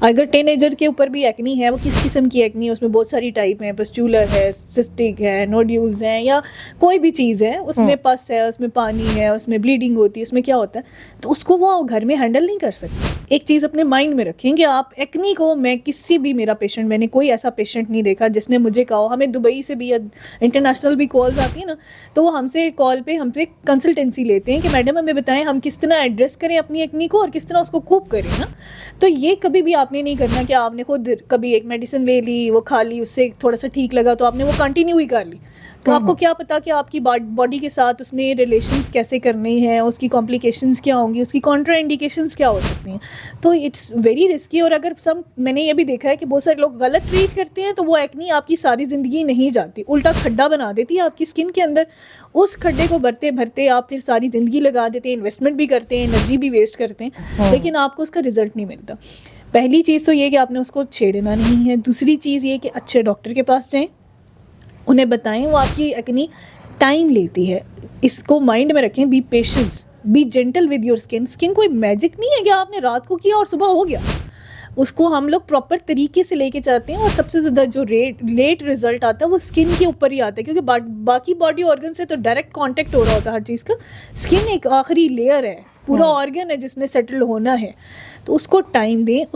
अगर टीनेजर के ऊपर भी एक्नी है, वो किस किस्म की एक्नी है, उसमें बहुत सारी टाइप हैं, पस्चुलर है, सिस्टिक है, नोड्यूल्स हैं, या कोई भी चीज़ है, उसमें पस है, उसमें पानी है, उसमें ब्लीडिंग होती है, उसमें क्या होता है, तो उसको वो घर में हैंडल नहीं कर सकते। एक चीज़ अपने माइंड में रखें कि आप एक्नी को, मैं किसी भी मेरा पेशेंट, मैंने कोई ऐसा पेशेंट नहीं देखा जिसने मुझे कहा, हमें दुबई से भी या इंटरनेशनल भी कॉल्स आती है ना, तो वो हमसे कॉल पे हमसे कंसल्टेंसी लेते हैं कि मैडम हमें बताएं हम किस तरह एड्रेस करें अपनी एक्नी को और किस तरह उसको कूप करें ना। तो ये कभी भी आपने नहीं करना कि आपने खुद कभी एक मेडिसिन ले ली, वो खा ली, उससे थोड़ा सा ठीक लगा तो आपने वो कंटिन्यू ही कर ली, तो आपको क्या पता कि आपकी बॉडी के साथ उसने रिलेशंस कैसे करने हैं, उसकी कॉम्प्लिकेशंस क्या होंगी, उसकी कॉन्ट्रा इंडिकेशंस क्या हो सकती हैं। तो इट्स वेरी रिस्की। और अगर मैंने ये भी देखा है कि बहुत सारे लोग गलत ट्रीट करते हैं तो वो एक्नी आपकी सारी ज़िंदगी नहीं जाती, उल्टा खड्डा बना देती है आपकी स्किन के अंदर। उस खड्डे को भरते भरते आप फिर सारी ज़िंदगी लगा देते हैं, इन्वेस्टमेंट भी करते हैं, एनर्जी भी वेस्ट करते हैं, लेकिन आपको उसका रिजल्ट नहीं मिलता। पहली चीज़ तो ये कि आपने उसको छेड़ना नहीं है। दूसरी चीज़ ये कि अच्छे डॉक्टर के पास जाएं, उन्हें बताएं, वो आपकी एक्नी टाइम लेती है, इसको माइंड में रखें। B patience, B gentle with your skin. Skin कोई मैजिक नहीं है कि आपने रात को किया और सुबह हो गया, उसको हम लोग प्रॉपर तरीके से लेके चलते हैं। और सबसे ज़्यादा जो लेट रिजल्ट आता है वो स्किन के ऊपर ही आता है, क्योंकि बाकी बॉडी ऑर्गन से तो डायरेक्ट कांटेक्ट हो रहा होता है हर चीज़ का। स्किन एक आखिरी लेयर है, पूरा ऑर्गन है जिसने सेटल होना है, तो उसको टाइम दें।